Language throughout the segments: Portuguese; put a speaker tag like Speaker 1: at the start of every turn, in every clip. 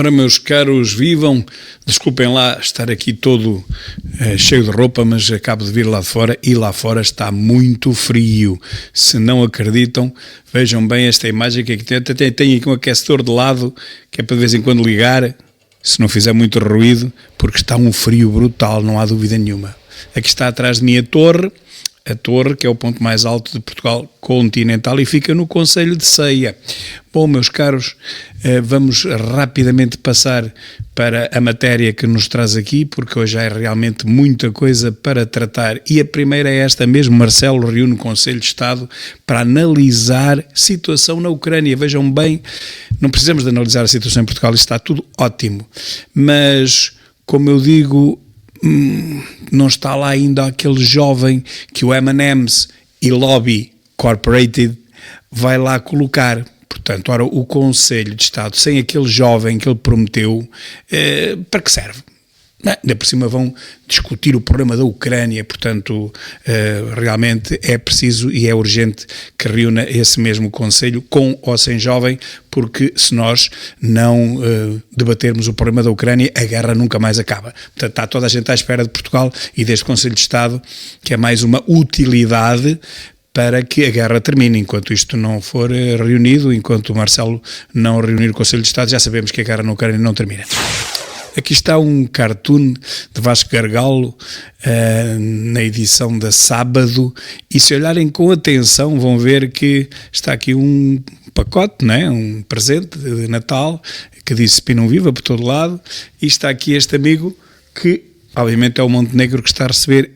Speaker 1: Ora, meus caros, vivam, desculpem lá estar aqui todo cheio de roupa, mas acabo de vir lá de fora e lá fora está muito frio. Se não acreditam, vejam bem esta imagem que aqui tem aqui um aquecedor de lado, que é para de vez em quando ligar, se não fizer muito ruído, porque está um frio brutal, não há dúvida nenhuma. Aqui está atrás de mim a torre, que é o ponto mais alto de Portugal continental e fica no concelho de Ceia. Bom, meus caros, vamos rapidamente passar para a matéria que nos traz aqui, porque hoje há realmente muita coisa para tratar. E a primeira é esta mesmo: Marcelo reúne o Conselho de Estado para analisar a situação na Ucrânia. Vejam bem, não precisamos de analisar a situação em Portugal, isto está tudo ótimo. Mas, como eu digo, não está lá ainda aquele jovem que o M&M's e Lobby Corporated vai lá colocar. Portanto, ora, o Conselho de Estado, sem aquele jovem que ele prometeu, para que serve? Ainda por cima vão discutir o problema da Ucrânia, portanto, realmente é preciso e é urgente que reúna esse mesmo Conselho, com ou sem jovem, porque se nós não debatermos o problema da Ucrânia, a guerra nunca mais acaba. Portanto, está toda a gente à espera de Portugal e deste Conselho de Estado, que é mais uma utilidade para que a guerra termine. Enquanto isto não for reunido, enquanto o Marcelo não reunir o Conselho de Estado, já sabemos que a guerra na Ucrânia não termina. Aqui está um cartoon de Vasco Gargalo, na edição da sábado, e se olharem com atenção vão ver que está aqui um pacote, não é? Um presente de Natal, que diz Spinam Viva por todo lado, e está aqui este amigo que, obviamente, é o Montenegro que está a receber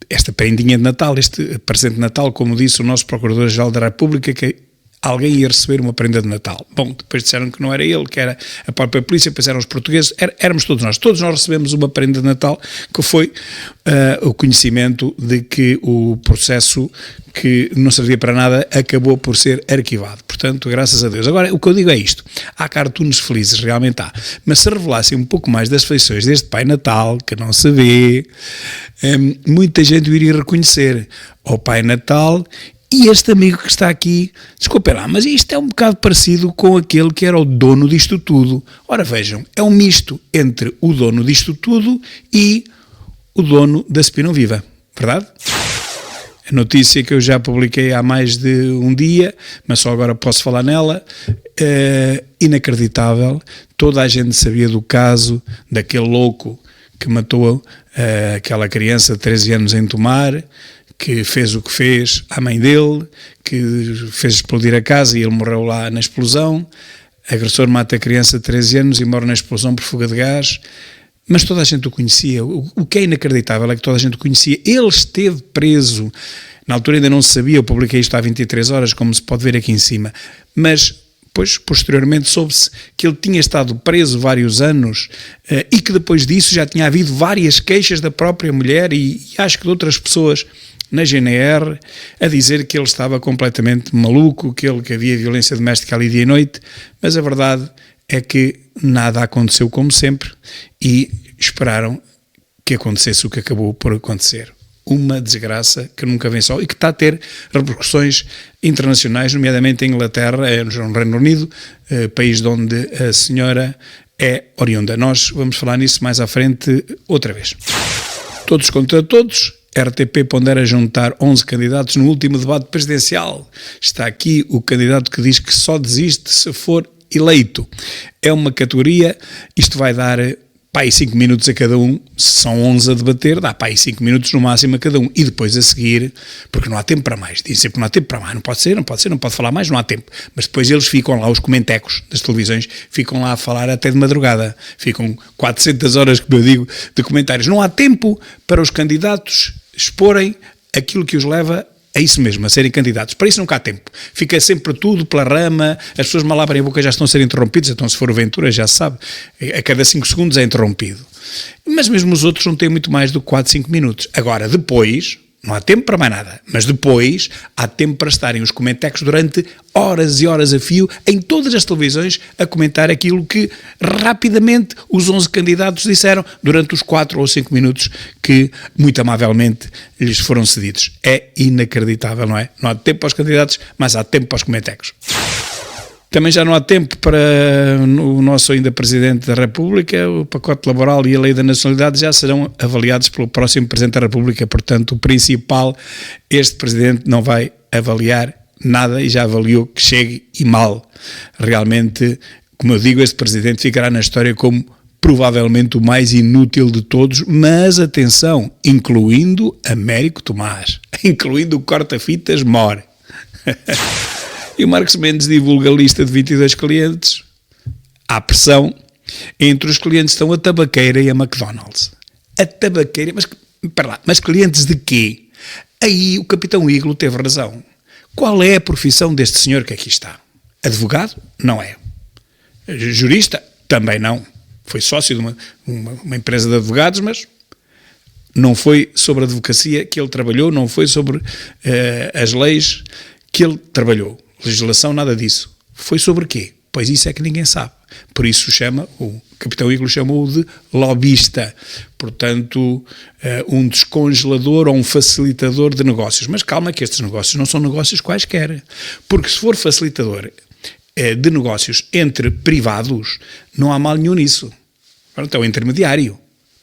Speaker 1: esta prendinha de Natal, este presente de Natal, como disse o nosso Procurador-Geral da República, que alguém ia receber uma prenda de Natal. Bom, depois disseram que não era ele, que era a própria polícia, depois eram os portugueses, éramos todos nós recebemos uma prenda de Natal, que foi o conhecimento de que o processo que não servia para nada acabou por ser arquivado. Portanto, graças a Deus. Agora, o que eu digo é isto: há cartoons felizes, realmente há, mas se revelassem um pouco mais das feições deste Pai Natal, que não se vê, muita gente o iria reconhecer ao Pai Natal. E este amigo que está aqui, desculpem lá, mas isto é um bocado parecido com aquele que era o dono disto tudo. Ora, vejam, é um misto entre o dono disto tudo e o dono da Spinam Viva, verdade? A notícia que eu já publiquei há mais de um dia, mas só agora posso falar nela, inacreditável. Toda a gente sabia do caso daquele louco que matou aquela criança de 13 anos em Tomar, que fez o que fez à mãe dele, que fez explodir a casa e ele morreu lá na explosão. O agressor mata a criança de 13 anos e morre na explosão por fuga de gás. Mas toda a gente o conhecia. O que é inacreditável é que toda a gente o conhecia. Ele esteve preso. Na altura ainda não se sabia, eu publiquei isto há 23 horas, como se pode ver aqui em cima. Mas depois, posteriormente, soube-se que ele tinha estado preso vários anos e que depois disso já tinha havido várias queixas da própria mulher e acho que de outras pessoas na GNR, a dizer que ele estava completamente maluco, que havia violência doméstica ali dia e noite, mas a verdade é que nada aconteceu como sempre e esperaram que acontecesse o que acabou por acontecer. Uma desgraça que nunca vem só e que está a ter repercussões internacionais, nomeadamente em Inglaterra, no Reino Unido, país de onde a senhora é oriunda. Nós vamos falar nisso mais à frente outra vez. Todos contra todos. RTP pondera juntar 11 candidatos no último debate presidencial. Está aqui o candidato que diz que só desiste se for eleito. É uma categoria, isto vai dar pá, aí 5 minutos a cada um, se são 11 a debater, dá pá, aí 5 minutos no máximo a cada um. E depois a seguir, porque não há tempo para mais, dizem sempre que não há tempo para mais, não pode falar mais, não há tempo. Mas depois eles ficam lá, os comentecos das televisões, ficam lá a falar até de madrugada. Ficam 400 horas, como eu digo, de comentários. Não há tempo para os candidatos exporem aquilo que os leva a isso mesmo, a serem candidatos. Para isso nunca há tempo. Fica sempre tudo pela rama, as pessoas mal abrem a boca já estão a ser interrompidas, então se for o Ventura já se sabe, a cada 5 segundos é interrompido. Mas mesmo os outros não têm muito mais do que 4, 5 minutos. Agora, depois, não há tempo para mais nada, mas depois há tempo para estarem os comentecos durante horas e horas a fio em todas as televisões a comentar aquilo que rapidamente os 11 candidatos disseram durante os 4 ou 5 minutos que muito amavelmente lhes foram cedidos. É inacreditável, não é? Não há tempo para os candidatos, mas há tempo para os comentecos. Também já não há tempo para o nosso ainda Presidente da República. O pacote laboral e a lei da nacionalidade já serão avaliados pelo próximo Presidente da República. Portanto, o principal, este Presidente não vai avaliar nada e já avaliou que chegue e mal. Realmente, como eu digo, este Presidente ficará na história como provavelmente o mais inútil de todos, mas atenção, incluindo Américo Tomás, incluindo o corta-fitas Mor. E o Marcos Mendes divulga a lista de 22 clientes. Há pressão. Entre os clientes estão a tabaqueira e a McDonald's. A tabaqueira, mas clientes de quê? Aí o Capitão Iglo teve razão. Qual é a profissão deste senhor que aqui está? Advogado? Não é. Jurista? Também não. Foi sócio de uma empresa de advogados, mas não foi sobre a advocacia que ele trabalhou, não foi sobre as leis que ele trabalhou. Legislação, nada disso. Foi sobre quê? Pois isso é que ninguém sabe. Por isso o Capitão Iglo chamou-o de lobista. Portanto, um descongelador ou um facilitador de negócios. Mas calma que estes negócios não são negócios quaisquer. Porque se for facilitador de negócios entre privados, não há mal nenhum nisso. Então é o intermediário.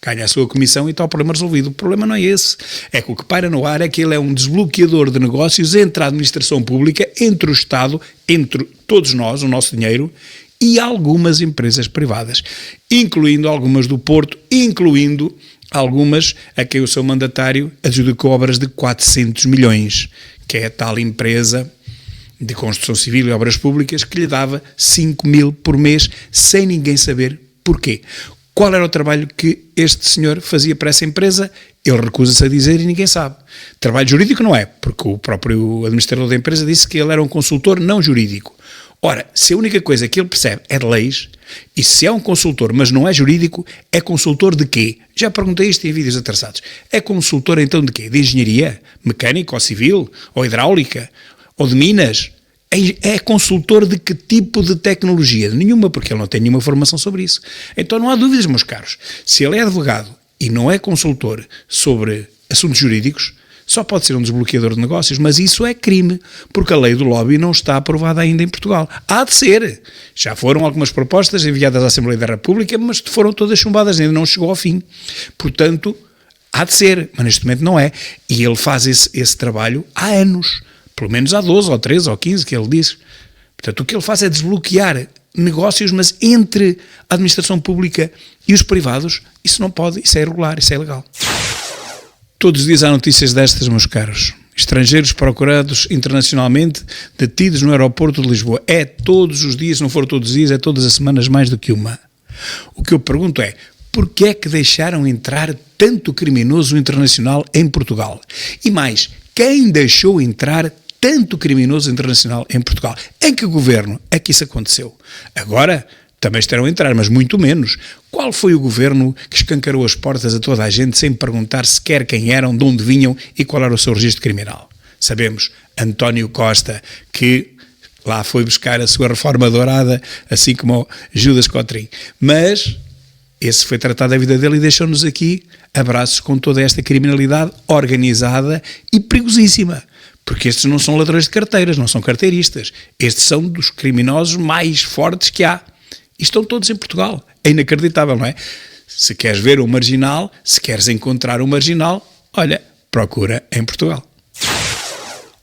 Speaker 1: Ganha a sua comissão e está o problema resolvido. O problema não é esse. É que o que paira no ar é que ele é um desbloqueador de negócios entre a administração pública, entre o Estado, entre todos nós, o nosso dinheiro, e algumas empresas privadas, incluindo algumas do Porto, incluindo algumas a quem o seu mandatário adjudicou obras de 400 milhões, que é a tal empresa de construção civil e obras públicas que lhe dava 5 mil por mês, sem ninguém saber porquê. Qual era o trabalho que este senhor fazia para essa empresa? Ele recusa-se a dizer e ninguém sabe. Trabalho jurídico não é, porque o próprio administrador da empresa disse que ele era um consultor não jurídico. Ora, se a única coisa que ele percebe é de leis, e se é um consultor, mas não é jurídico, é consultor de quê? Já perguntei isto em vídeos atrasados. É consultor então de quê? De engenharia? Mecânica ou civil? Ou hidráulica? Ou de minas? É consultor de que tipo de tecnologia? Nenhuma, porque ele não tem nenhuma formação sobre isso. Então não há dúvidas, meus caros. Se ele é advogado e não é consultor sobre assuntos jurídicos, só pode ser um desbloqueador de negócios, mas isso é crime, porque a lei do lobby não está aprovada ainda em Portugal. Há de ser. Já foram algumas propostas enviadas à Assembleia da República, mas foram todas chumbadas, ainda não chegou ao fim. Portanto, há de ser, mas neste momento não é. E ele faz esse trabalho há anos. Pelo menos há 12 ou 13 ou 15 que ele diz. Portanto, o que ele faz é desbloquear negócios, mas entre a administração pública e os privados, isso não pode, isso é irregular, isso é ilegal. Todos os dias há notícias destas, meus caros. Estrangeiros procurados internacionalmente, detidos no aeroporto de Lisboa. É todos os dias, se não for todos os dias, é todas as semanas mais do que uma. O que eu pergunto é, porquê é que deixaram entrar tanto criminoso internacional em Portugal? E mais, quem deixou entrar tanto criminoso internacional em Portugal? Em que governo é que isso aconteceu? Agora também estarão a entrar, mas muito menos. Qual foi o governo que escancarou as portas a toda a gente sem perguntar sequer quem eram, de onde vinham e qual era o seu registro criminal? Sabemos, António Costa, que lá foi buscar a sua reforma dourada, assim como Judas Cotrim. Mas esse foi tratado da vida dele e deixou-nos aqui abraços com toda esta criminalidade organizada e perigosíssima. Porque estes não são ladrões de carteiras, não são carteiristas. Estes são dos criminosos mais fortes que há. E estão todos em Portugal. É inacreditável, não é? Se queres ver um marginal, se queres encontrar um marginal, olha, procura em Portugal.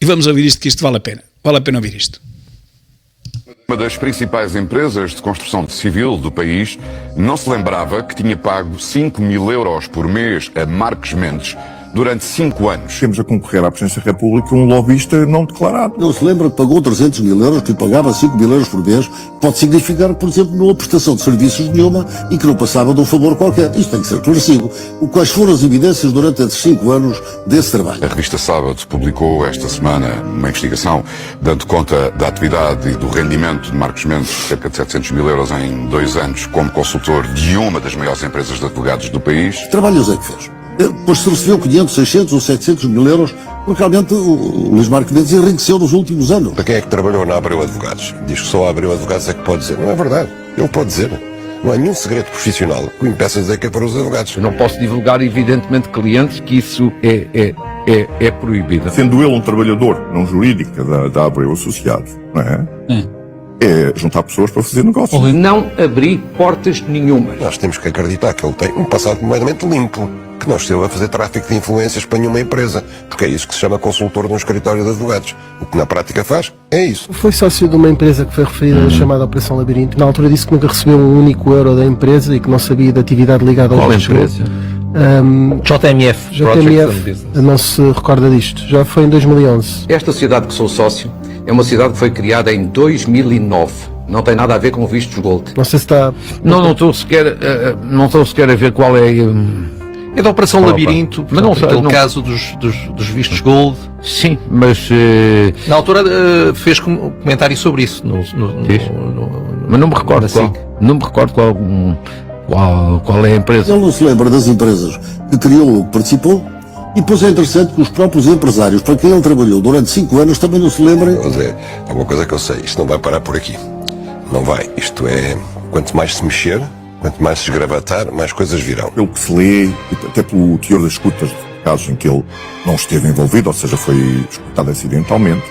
Speaker 1: E vamos ouvir isto, que isto vale a pena. Vale a pena ouvir isto.
Speaker 2: Uma das principais empresas de construção civil do país não se lembrava que tinha pago 5 mil euros por mês a Marcos Mendes durante 5 anos.
Speaker 3: Temos a concorrer à Presidência da República um lobista não declarado.
Speaker 4: Não se lembra que pagou 300 mil euros, que pagava 5 mil euros por mês, pode significar, por exemplo, numa prestação de serviços nenhuma e que não passava de um favor qualquer. Isto tem que ser esclarecido. Quais foram as evidências durante esses 5 anos desse trabalho?
Speaker 2: A revista Sábado publicou esta semana uma investigação dando conta da atividade e do rendimento de Marcos Mendes, cerca de 700 mil euros em 2 anos, como consultor de uma das maiores empresas de advogados do país.
Speaker 4: Que trabalhos é que fez? Depois se recebeu 500, 600 ou 700 mil euros, porque realmente o Luís Marcos Mendes enriqueceu nos últimos anos.
Speaker 5: Para quem é que trabalhou na Abreu Advogados? Diz que só a Abreu Advogados é que pode dizer. Não é verdade. Ele pode dizer. Não há nenhum segredo profissional que o impeça dizer que é para os advogados.
Speaker 6: Eu não posso divulgar, evidentemente, clientes, que isso é proibido.
Speaker 3: Sendo ele um trabalhador não jurídico da Abreu Associados, não é? é juntar pessoas para fazer negócios.
Speaker 6: Não abri portas nenhumas.
Speaker 5: Nós temos que acreditar que ele tem um passado completamente limpo, que não esteve a fazer tráfico de influências para nenhuma empresa, porque é isso que se chama consultor num escritório de advogados. O que na prática faz é isso.
Speaker 7: Foi sócio de uma empresa que foi referida chamada Operação Labirinto. Na altura disse que nunca recebeu um único euro da empresa e que não sabia da atividade ligada ao
Speaker 6: Qual
Speaker 7: risco.
Speaker 6: empresa?
Speaker 7: JMF, não se recorda disto. Já foi em 2011.
Speaker 6: Esta sociedade que sou sócio é uma sociedade que foi criada em 2009. Não tem nada a ver com vistos gold.
Speaker 7: Não sei se está...
Speaker 6: Não estou sequer a ver qual é...
Speaker 8: É da Operação Labirinto,
Speaker 6: mas não sei,
Speaker 8: aquele
Speaker 6: não...
Speaker 8: caso dos vistos gold.
Speaker 6: Sim, mas...
Speaker 8: Na altura fez comentário sobre isso.
Speaker 6: Mas não me recordo qual. Não me recordo qual é a empresa.
Speaker 4: Ele não se lembra das empresas que criou ou que participou. E depois é interessante que os próprios empresários para quem ele trabalhou durante 5 anos também não se lembrem.
Speaker 5: Há uma coisa que eu sei, isto não vai parar por aqui. Não vai. Isto é, quanto mais se mexer, quanto mais se esgravatar, mais coisas virão.
Speaker 3: Pelo que se lê, até pelo teor das escutas de casos em que ele não esteve envolvido, ou seja, foi escutado acidentalmente,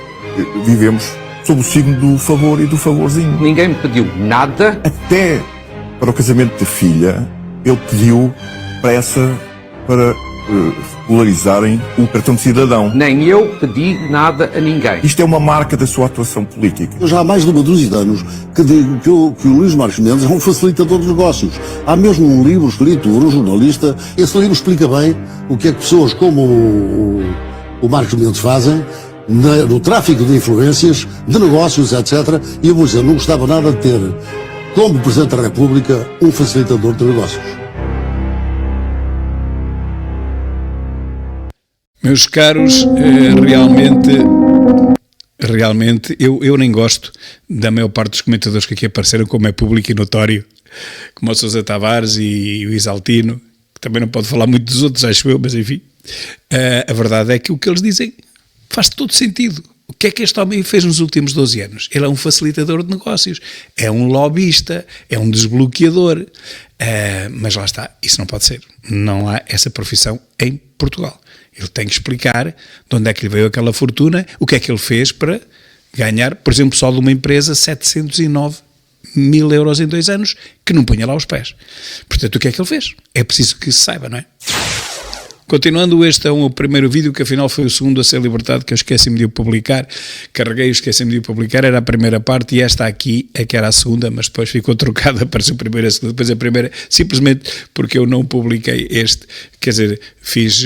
Speaker 3: vivemos sob o signo do favor e do favorzinho.
Speaker 6: Ninguém me pediu nada.
Speaker 3: Até para o casamento da filha, ele pediu pressa para regularizarem o cartão de cidadão.
Speaker 6: Nem eu pedi nada a ninguém.
Speaker 3: Isto é uma marca da sua atuação política.
Speaker 4: Eu já há mais de uma dúzia de anos que digo que o Luís Marques Mendes é um facilitador de negócios. Há mesmo um livro escrito por um jornalista. Esse livro explica bem o que é que pessoas como o Marques Mendes fazem no tráfico de influências, de negócios, etc. E eu vou dizer, não gostava nada de ter, como Presidente da República, um facilitador de negócios.
Speaker 1: Meus caros, realmente eu nem gosto da maior parte dos comentadores que aqui apareceram, como é público e notório, como o Sousa Tavares e o Isaltino, que também não pode falar muito dos outros, acho eu, mas enfim. A verdade é que o que eles dizem faz todo sentido. O que é que este homem fez nos últimos 12 anos? Ele é um facilitador de negócios, é um lobbyista, é um desbloqueador, mas lá está, isso não pode ser. Não há essa profissão em Portugal. Ele tem que explicar de onde é que lhe veio aquela fortuna, o que é que ele fez para ganhar, por exemplo, só de uma empresa 709 mil euros em 2 anos, que não punha lá os pés. Portanto, o que é que ele fez? É preciso que se saiba, não é? Continuando, este é o primeiro vídeo, que afinal foi o segundo a ser libertado, que eu esqueci-me de o publicar, carreguei, esqueci-me de o publicar, era a primeira parte, e esta aqui é que era a segunda, mas depois ficou trocada, apareceu a primeira e a segunda, depois a primeira, simplesmente porque eu não publiquei este, quer dizer, fiz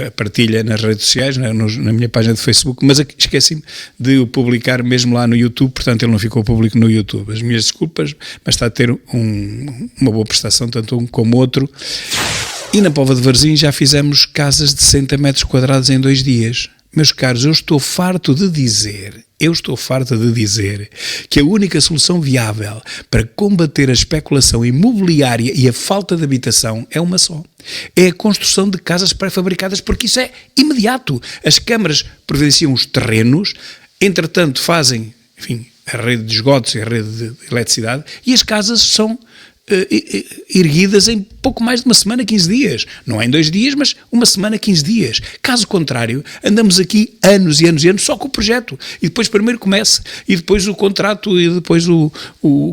Speaker 1: a partilha nas redes sociais, na minha página de Facebook, mas esqueci-me de o publicar mesmo lá no YouTube, portanto ele não ficou público no YouTube. As minhas desculpas, mas está a ter uma boa prestação, tanto um como outro. E na Póvoa de Varzim já fizemos casas de 60 metros quadrados em 2 dias. Meus caros, eu estou farto de dizer que a única solução viável para combater a especulação imobiliária e a falta de habitação é uma só. É a construção de casas pré-fabricadas, porque isso é imediato. As câmaras providenciam os terrenos, entretanto fazem, enfim, a rede de esgotos e a rede de eletricidade, e as casas são erguidas em pouco mais de uma semana, 15 dias. Não é em 2 dias, mas uma semana, 15 dias. Caso contrário, andamos aqui anos e anos e anos só com o projeto. E depois primeiro começa, e depois o contrato, e depois o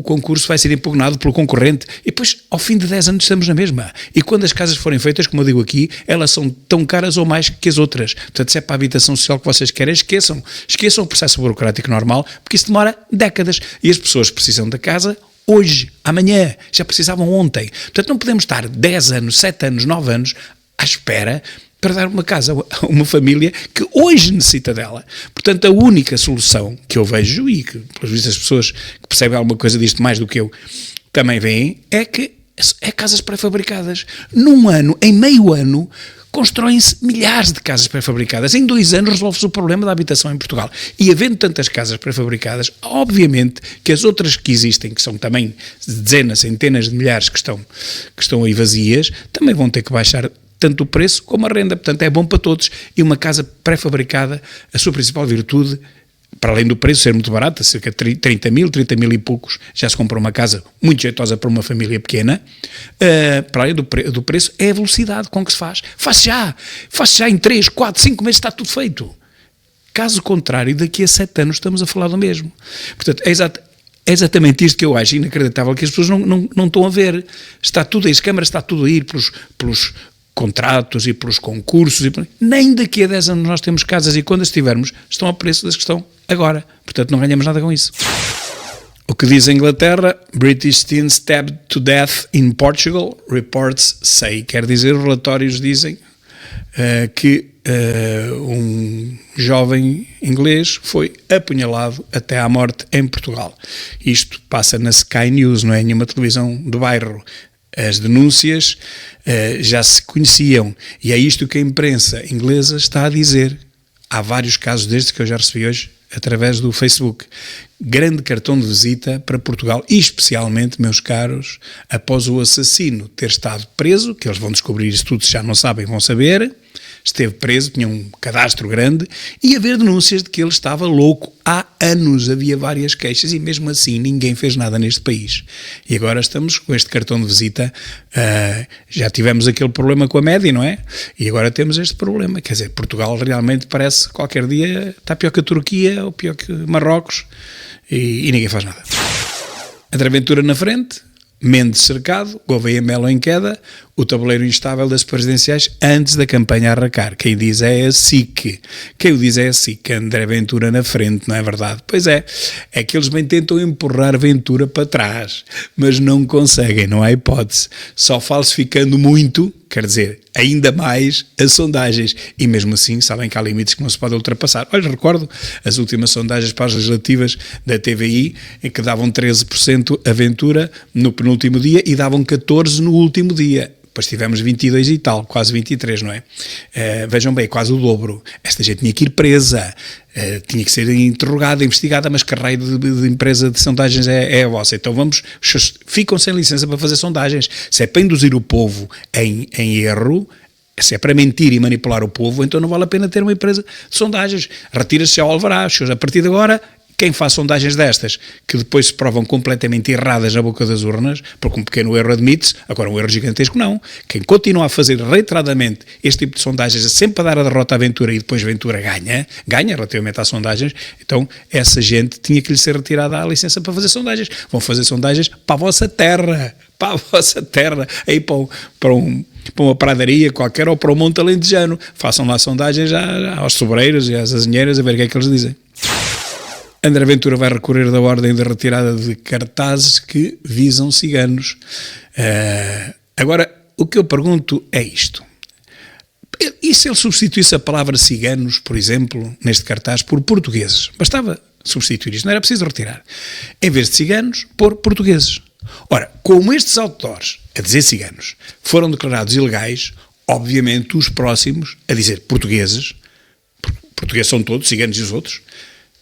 Speaker 1: concurso vai ser impugnado pelo concorrente. E depois, ao fim de 10 anos, estamos na mesma. E quando as casas forem feitas, como eu digo aqui, elas são tão caras ou mais que as outras. Portanto, se é para a habitação social que vocês querem, esqueçam o processo burocrático normal, porque isso demora décadas. E as pessoas precisam da casa hoje, amanhã, já precisavam ontem. Portanto, não podemos estar 10 anos, 7 anos, 9 anos à espera para dar uma casa a uma família que hoje necessita dela. Portanto, a única solução que eu vejo, e que, pelas vezes, as pessoas que percebem alguma coisa disto mais do que eu também veem, é que é casas pré-fabricadas. Num ano, em meio ano, constroem-se milhares de casas pré-fabricadas. Em 2 anos resolve-se o problema da habitação em Portugal. E havendo tantas casas pré-fabricadas, obviamente que as outras que existem, que são também dezenas, centenas de milhares que estão aí vazias, também vão ter que baixar tanto o preço como a renda. Portanto, é bom para todos. E uma casa pré-fabricada, a sua principal virtude, para além do preço ser muito barato, cerca de 30 mil e poucos, já se compra uma casa muito jeitosa para uma família pequena, para além do preço, é a velocidade com que se faz. Faz-se já em 3, 4, 5 meses está tudo feito. Caso contrário, daqui a 7 anos estamos a falar do mesmo. Portanto, É exatamente isto que eu acho inacreditável, que as pessoas não estão a ver. Está tudo, as câmaras está tudo a ir pelos contratos e pelos concursos. Nem daqui a 10 anos nós temos casas e quando as tivermos estão a preço das que estão agora. Portanto, não ganhamos nada com isso. O que diz a Inglaterra, British teen stabbed to death in Portugal, reports say. Quer dizer, os relatórios dizem que um jovem inglês foi apunhalado até à morte em Portugal. Isto passa na Sky News, não é nenhuma televisão do bairro. As denúncias já se conheciam e é isto que a imprensa inglesa está a dizer. Há vários casos destes que eu já recebi hoje através do Facebook. Grande cartão de visita para Portugal e especialmente, meus caros, após o assassino ter estado preso, que eles vão descobrir isso tudo, se já não sabem, vão saber, esteve preso, tinha um cadastro grande e haver denúncias de que ele estava louco há anos, havia várias queixas e mesmo assim ninguém fez nada neste país. E agora estamos com este cartão de visita, já tivemos aquele problema com a média, não é? E agora temos este problema, quer dizer, Portugal realmente parece qualquer dia está pior que a Turquia ou pior que Marrocos e ninguém faz nada. André Ventura na frente, Mendes cercado, Gouveia Melo em queda, o tabuleiro instável das presidenciais antes da campanha arrancar. Quem diz é a SIC. Quem o diz é a SIC. André Ventura na frente, não é verdade? Pois é que eles bem tentam empurrar Ventura para trás, mas não conseguem, não há hipótese. Só falsificando muito, quer dizer, ainda mais as sondagens. E mesmo assim, sabem que há limites que não se podem ultrapassar. Olha, recordo as últimas sondagens para as legislativas da TVI, em que davam 13% a Ventura no penúltimo dia e davam 14% no último dia. Depois tivemos 22 e tal, quase 23, não é? Vejam bem, quase o dobro. Esta gente tinha que ir presa, tinha que ser interrogada, investigada, mas que raio de empresa de sondagens é a vossa? Então ficam sem licença para fazer sondagens. Se é para induzir o povo em erro, se é para mentir e manipular o povo, então não vale a pena ter uma empresa de sondagens. Retira-se ao alvará. A partir de agora, quem faz sondagens destas, que depois se provam completamente erradas na boca das urnas, porque um pequeno erro admite-se, agora um erro gigantesco não. Quem continua a fazer reiteradamente este tipo de sondagens, é sempre a dar a derrota à Ventura e depois Ventura ganha relativamente às sondagens, então essa gente tinha que lhe ser retirada a licença para fazer sondagens. Vão fazer sondagens para a vossa terra, aí para uma pradaria qualquer ou para o Monte Alentejano. Façam lá sondagens aos sobreiros e às azinheiras a ver o que é que eles dizem. André Ventura vai recorrer da ordem de retirada de cartazes que visam ciganos. Agora, o que eu pergunto é isto. E se ele substituísse a palavra ciganos, por exemplo, neste cartaz, por portugueses? Bastava substituir isto, não era preciso retirar. Em vez de ciganos, pôr portugueses. Ora, como estes outdoors, a dizer ciganos, foram declarados ilegais, obviamente os próximos a dizer portugueses são todos, ciganos e os outros,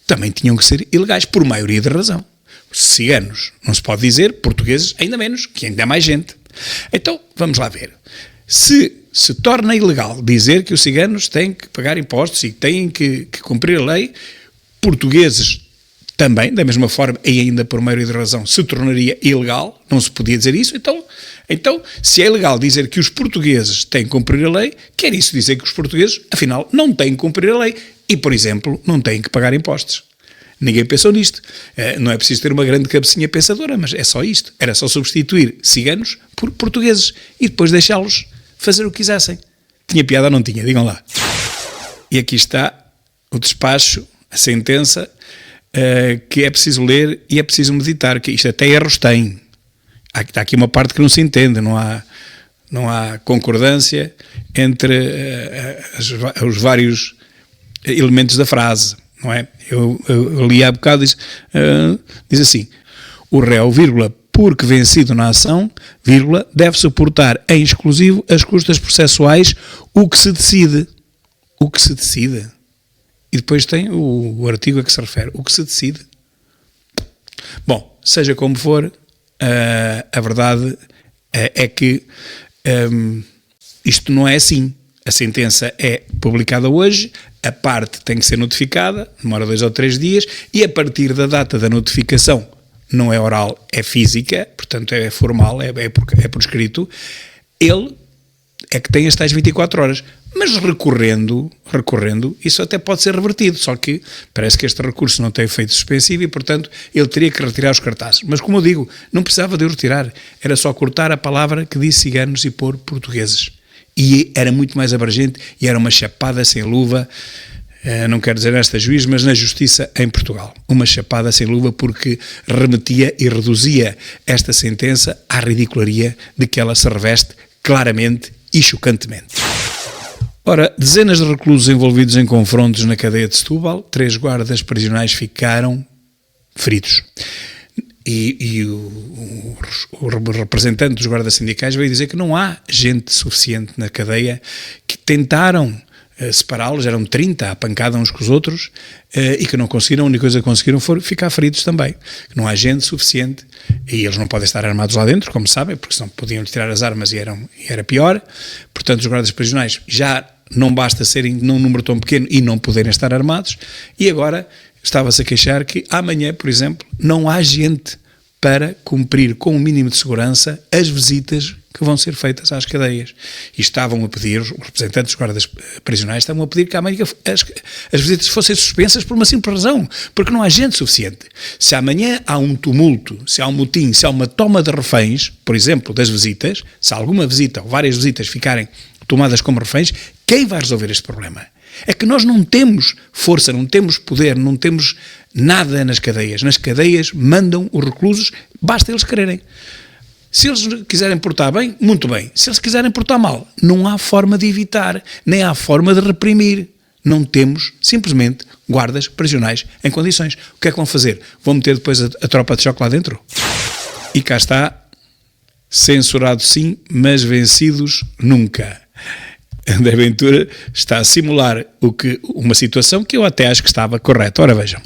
Speaker 1: também tinham que ser ilegais, por maioria de razão. Ciganos não se pode dizer, portugueses ainda menos, que ainda há mais gente. Então, vamos lá ver. Se torna ilegal dizer que os ciganos têm que pagar impostos e têm que cumprir a lei, portugueses também, da mesma forma, e ainda por maioria de razão, se tornaria ilegal, não se podia dizer isso, então, se é ilegal dizer que os portugueses têm que cumprir a lei, quer isso dizer que os portugueses, afinal, não têm que cumprir a lei e, por exemplo, não têm que pagar impostos. Ninguém pensou nisto. Não é preciso ter uma grande cabecinha pensadora, mas é só isto. Era só substituir ciganos por portugueses e depois deixá-los fazer o que quisessem. Tinha piada ou não tinha? Digam lá. E aqui está o despacho, a sentença, que é preciso ler e é preciso meditar, que isto até erros tem. Está aqui uma parte que não se entende, não há concordância entre os vários elementos da frase, não é? Eu li há bocado, diz assim, o réu, porque vencido na ação, deve suportar em exclusivo as custas processuais, o que se decide. E depois tem o artigo a que se refere, o que se decide. Bom, seja como for, a verdade é que isto não é assim. A sentença é publicada hoje, a parte tem que ser notificada, demora 2 ou 3 dias, e a partir da data da notificação, não é oral, é física, portanto é formal, é por escrito, ele é que tem as tais 24 horas. Mas recorrendo, isso até pode ser revertido, só que parece que este recurso não tem efeito suspensivo e, portanto, ele teria que retirar os cartazes. Mas, como eu digo, não precisava de o retirar, era só cortar a palavra que diz ciganos e pôr portugueses. E era muito mais abrangente e era uma chapada sem luva, não quero dizer nesta juiz, mas na justiça em Portugal. Uma chapada sem luva porque remetia e reduzia esta sentença à ridicularia de que ela se reveste claramente e chocantemente. Ora, dezenas de reclusos envolvidos em confrontos na cadeia de Setúbal, 3 guardas prisionais ficaram feridos. E o representante dos guardas sindicais veio dizer que não há gente suficiente na cadeia, que tentaram separá-los, eram 30 a pancada uns com os outros, e que não conseguiram, a única coisa que conseguiram foi ficar feridos também. Que não há gente suficiente, e eles não podem estar armados lá dentro, como sabem, porque senão podiam-lhe tirar as armas e era pior. Portanto, os guardas prisionais já não basta serem num número tão pequeno e não poderem estar armados, e agora estava-se a queixar que amanhã, por exemplo, não há gente para cumprir com o mínimo de segurança as visitas que vão ser feitas às cadeias. E estavam a pedir, os representantes dos guardas prisionais estavam a pedir que amanhã as visitas fossem suspensas por uma simples razão, porque não há gente suficiente. Se amanhã há um tumulto, se há um motim, se há uma toma de reféns, por exemplo, das visitas, se alguma visita ou várias visitas ficarem tomadas como reféns, quem vai resolver este problema? É que nós não temos força, não temos poder, não temos nada nas cadeias. Nas cadeias mandam os reclusos, basta eles quererem. Se eles quiserem portar bem, muito bem. Se eles quiserem portar mal, não há forma de evitar, nem há forma de reprimir. Não temos, simplesmente, guardas prisionais em condições. O que é que vão fazer? Vão meter depois a tropa de choque lá dentro? E cá está, censurado sim, mas vencidos nunca. André Ventura está a simular uma situação que eu até acho que estava correta. Ora, vejam.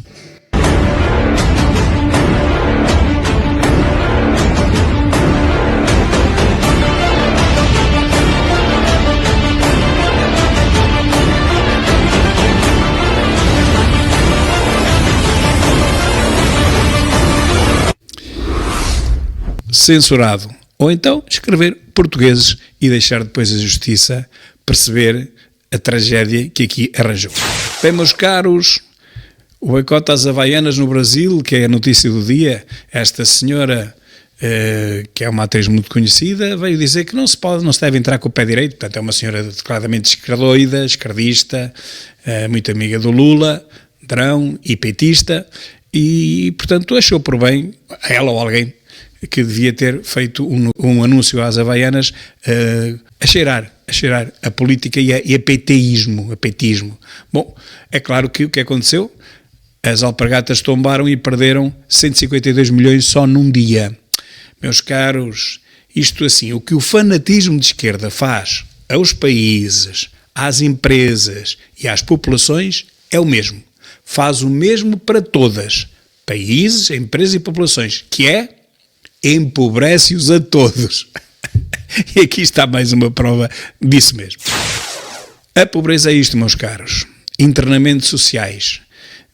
Speaker 1: Censurado. Ou então escrever portugueses e deixar depois a justiça perceber a tragédia que aqui arranjou. Bem, meus caros, o boicote às Havaianas no Brasil, que é a notícia do dia, esta senhora, que é uma atriz muito conhecida, veio dizer que não se deve entrar com o pé direito. Portanto, é uma senhora declaradamente esquerdoida, esquerdista, muito amiga do Lula, drão e petista, e, portanto, achou por bem, ela ou alguém, que devia ter feito um anúncio às Havaianas a cheirar a política e a petismo. Bom, é claro que o que aconteceu? As alpargatas tombaram e perderam 152 milhões só num dia. Meus caros, isto assim, o que o fanatismo de esquerda faz aos países, às empresas e às populações é o mesmo. Faz o mesmo para todas, países, empresas e populações, que é empobrece-os a todos. E aqui está mais uma prova disso mesmo. A pobreza é isto, meus caros. Internamentos sociais.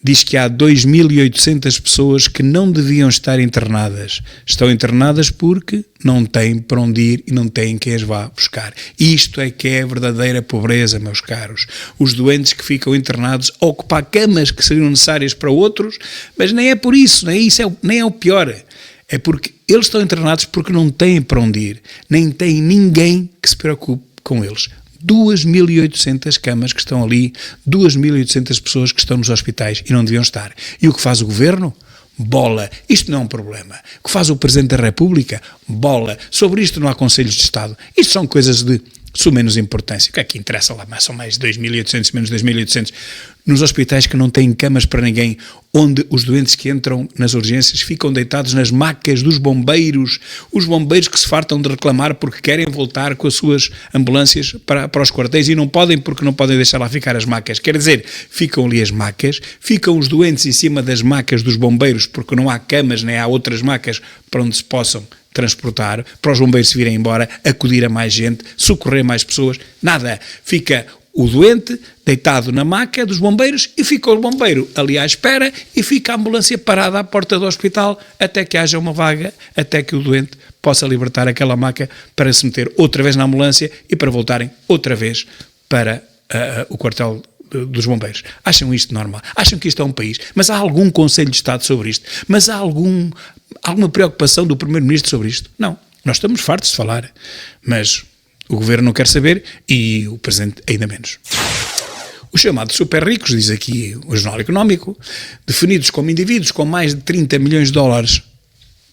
Speaker 1: Diz que há 2.800 pessoas que não deviam estar internadas. Estão internadas porque não têm para onde ir e não têm quem as vá buscar. Isto é que é a verdadeira pobreza, meus caros. Os doentes que ficam internados a ocupar camas que seriam necessárias para outros, mas nem é por isso, nem é o pior. É porque eles estão internados porque não têm para onde ir, nem têm ninguém que se preocupe com eles. 2.800 camas que estão ali, 2.800 pessoas que estão nos hospitais e não deviam estar. E o que faz o governo? Bola. Isto não é um problema. O que faz o Presidente da República? Bola. Sobre isto não há conselhos de Estado. Isto são coisas de menos importância. O que é que interessa lá? Mas são mais 2.800, menos 2.800. Nos hospitais que não têm camas para ninguém, onde os doentes que entram nas urgências ficam deitados nas macas dos bombeiros, os bombeiros que se fartam de reclamar porque querem voltar com as suas ambulâncias para os quartéis e não podem porque não podem deixar lá ficar as macas. Quer dizer, ficam ali as macas, ficam os doentes em cima das macas dos bombeiros porque não há camas nem há outras macas para onde se possam transportar, para os bombeiros se virem embora, acudir a mais gente, socorrer mais pessoas, nada. Fica o doente deitado na maca dos bombeiros e fica o bombeiro ali à espera e fica a ambulância parada à porta do hospital até que haja uma vaga, até que o doente possa libertar aquela maca para se meter outra vez na ambulância e para voltarem outra vez para o quartel dos bombeiros. Acham isto normal? Acham que isto é um país? Mas há algum Conselho de Estado sobre isto? Mas há alguma preocupação do Primeiro-Ministro sobre isto? Não. Nós estamos fartos de falar, mas o Governo não quer saber e o Presidente ainda menos. Os chamados super ricos, diz aqui o Jornal Económico, definidos como indivíduos com mais de 30 milhões de dólares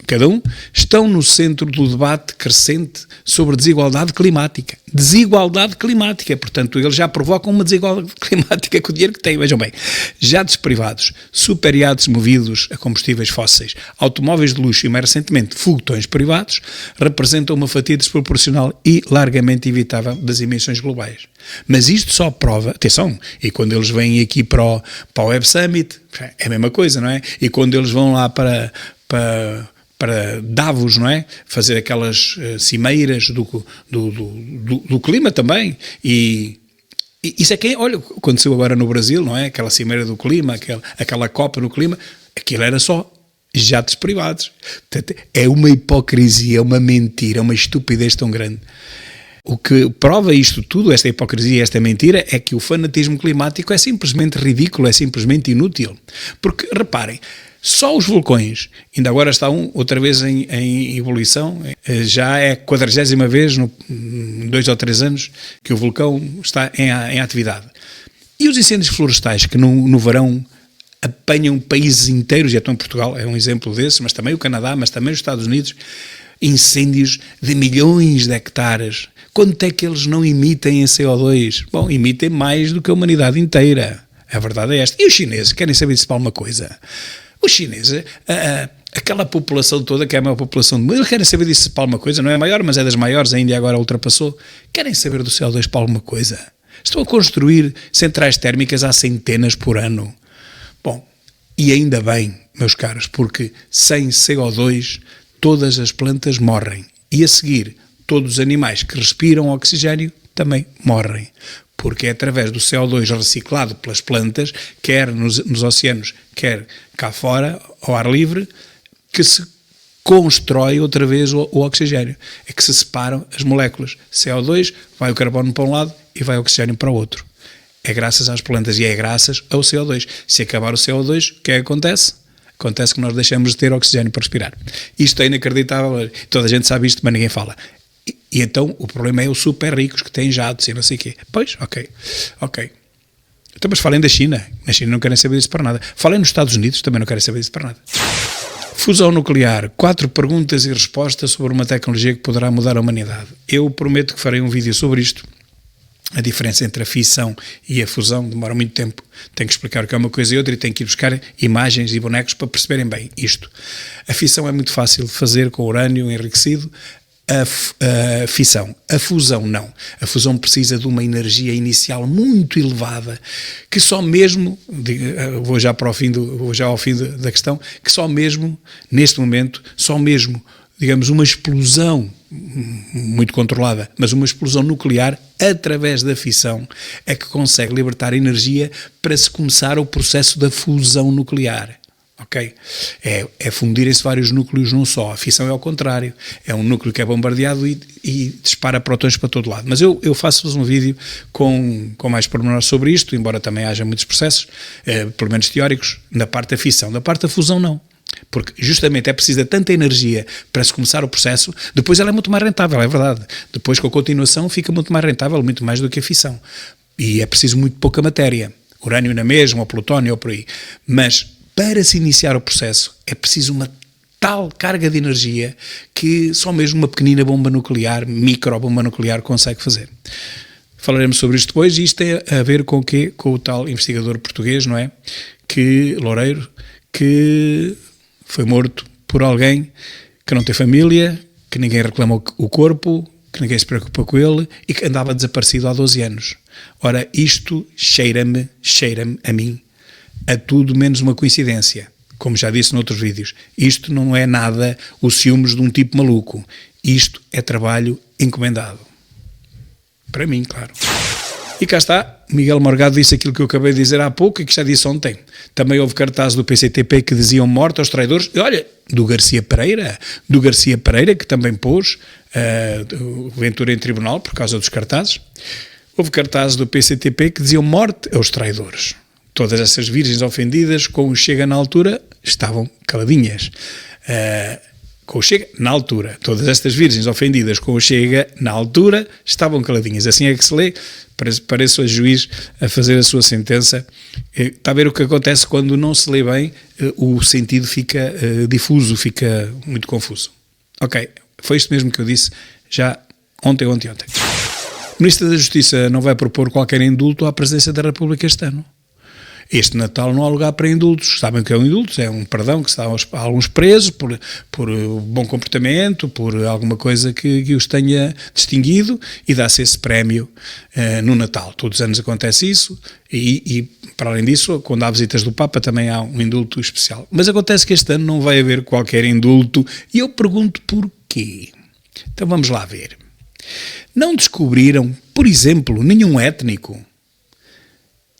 Speaker 1: cada um, estão no centro do debate crescente sobre desigualdade climática. Desigualdade climática, portanto, eles já provocam uma desigualdade climática com o dinheiro que têm. Vejam bem, jatos privados, super iates movidos a combustíveis fósseis, automóveis de luxo e, mais recentemente, foguetões privados, representam uma fatia desproporcional e largamente evitável das emissões globais. Mas isto só prova, atenção, e quando eles vêm aqui para o Web Summit, é a mesma coisa, não é? E quando eles vão lá para Davos, não é? Fazer aquelas cimeiras do clima também, e isso é quem, olha, aconteceu agora no Brasil, não é? Aquela cimeira do clima, aquela Copa no clima, aquilo era só jatos privados. Portanto, é uma hipocrisia, é uma mentira, é uma estupidez tão grande. O que prova isto tudo, esta hipocrisia, esta mentira, é que o fanatismo climático é simplesmente ridículo, é simplesmente inútil. Porque, reparem, só os vulcões, ainda agora está outra vez em evolução, já é a 40ª vez, em 2 ou 3 anos, que o vulcão está em atividade. E os incêndios florestais que no verão apanham países inteiros, e então Portugal é um exemplo desses, mas também o Canadá, mas também os Estados Unidos, incêndios de milhões de hectares. Quanto é que eles não emitem em CO2? Bom, emitem mais do que a humanidade inteira. A verdade é esta. E os chineses querem saber disso para alguma coisa? Os chineses, aquela população toda, que é a maior população do mundo, eles querem saber disso para alguma coisa, não é maior, mas é das maiores, a Índia agora ultrapassou, querem saber do CO2 para alguma coisa. Estão a construir centrais térmicas há centenas por ano. Bom, e ainda bem, meus caros, porque sem CO2 todas as plantas morrem. E a seguir, todos os animais que respiram oxigênio também morrem. Porque é através do CO2 reciclado pelas plantas, quer nos oceanos, quer cá fora, ao ar livre, que se constrói outra vez o oxigênio. É que se separam as moléculas. CO2, vai o carbono para um lado e vai o oxigênio para o outro. É graças às plantas e é graças ao CO2. Se acabar o CO2, o que é que acontece? Acontece que nós deixamos de ter oxigênio para respirar. Isto é inacreditável. Toda a gente sabe isto, mas ninguém fala. E então o problema é os super ricos que têm jatos e não sei o quê. Pois, ok. Então, mas falem da China. Na China não querem saber disso para nada. Falem nos Estados Unidos, também não querem saber disso para nada. Fusão nuclear. 4 perguntas e respostas sobre uma tecnologia que poderá mudar a humanidade. Eu prometo que farei um vídeo sobre isto. A diferença entre a fissão e a fusão demora muito tempo. Tenho que explicar o que é uma coisa e outra e tenho que ir buscar imagens e bonecos para perceberem bem isto. A fissão é muito fácil de fazer com urânio enriquecido. A fissão. A fusão não. A fusão precisa de uma energia inicial muito elevada, que só mesmo, vou já ao fim da questão, que só mesmo, neste momento, digamos, uma explosão muito controlada, mas uma explosão nuclear através da fissão é que consegue libertar energia para se começar o processo da fusão nuclear. Ok? É fundirem-se vários núcleos num só. A fissão é ao contrário. É um núcleo que é bombardeado e dispara prótons para todo lado. Mas eu faço-vos um vídeo com mais pormenor sobre isto, embora também haja muitos processos, pelo menos teóricos, na parte da fissão. Da parte da fusão, não. Porque justamente é preciso de tanta energia para se começar o processo, depois ela é muito mais rentável, é verdade. Depois, com a continuação, fica muito mais rentável, muito mais do que a fissão. E é preciso muito pouca matéria. Urânio na mesma, ou plutónio, ou por aí. Mas para se iniciar o processo é preciso uma tal carga de energia que só mesmo uma pequenina bomba nuclear, microbomba nuclear, consegue fazer. Falaremos sobre isto depois, e isto tem a ver com o quê? Com o tal investigador português, não é? Loureiro, que foi morto por alguém que não tem família, que ninguém reclama o corpo, que ninguém se preocupa com ele e que andava desaparecido há 12 anos. Ora, isto cheira-me a mim, a tudo menos uma coincidência. Como já disse noutros vídeos, isto não é nada os ciúmes de um tipo maluco. Isto é trabalho encomendado. Para mim, claro. E cá está, Miguel Morgado disse aquilo que eu acabei de dizer há pouco e que já disse ontem. Também houve cartazes do PCTP que diziam morte aos traidores. E olha, do Garcia Pereira, que também pôs o Ventura em tribunal por causa dos cartazes. Houve cartazes do PCTP que diziam morte aos traidores. Todas essas virgens ofendidas com o Chega na altura estavam caladinhas. Com o Chega na altura. Todas estas virgens ofendidas com o Chega na altura estavam caladinhas. Assim é que se lê. Parece o juiz a fazer a sua sentença. Está a ver o que acontece quando não se lê bem, o sentido fica difuso, fica muito confuso. Ok, foi isto mesmo que eu disse já ontem. O Ministro da Justiça não vai propor qualquer indulto à Presidência da República este ano. Este Natal não há lugar para indultos. Sabem o que é um indulto? É um perdão que se dá a alguns presos por bom comportamento, por alguma coisa que os tenha distinguido, e dá-se esse prémio no Natal. Todos os anos acontece isso e, para além disso, quando há visitas do Papa também há um indulto especial. Mas acontece que este ano não vai haver qualquer indulto e eu pergunto porquê. Então vamos lá ver. Não descobriram, por exemplo, nenhum étnico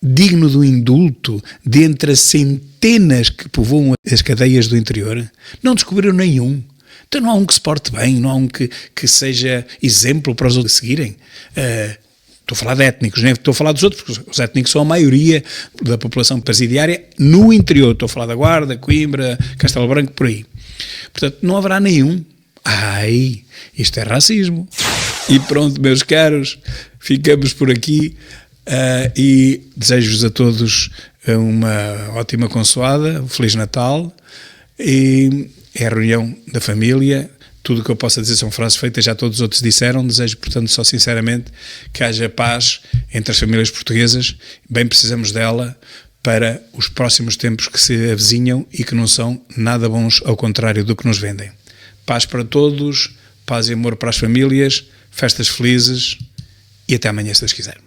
Speaker 1: digno do indulto dentre as centenas que povoam as cadeias do interior? Não descobriram nenhum. Então não há um que se porte bem, não há um que seja exemplo para os outros seguirem. Estou a falar de étnicos, não estou a falar dos outros, porque os étnicos são a maioria da população presidiária no interior. Estou a falar da Guarda, Coimbra, Castelo Branco, por aí. Portanto, não haverá nenhum. Ai, isto é racismo. E pronto, meus caros, ficamos por aqui. E desejo-vos a todos uma ótima consoada, um Feliz Natal, e é a reunião da família. Tudo o que eu possa dizer são frases feitas, já todos os outros disseram. Desejo, portanto, só sinceramente que haja paz entre as famílias portuguesas. Bem precisamos dela para os próximos tempos que se avizinham e que não são nada bons, ao contrário do que nos vendem. Paz para todos, paz e amor para as famílias, festas felizes e até amanhã, se Deus quiser.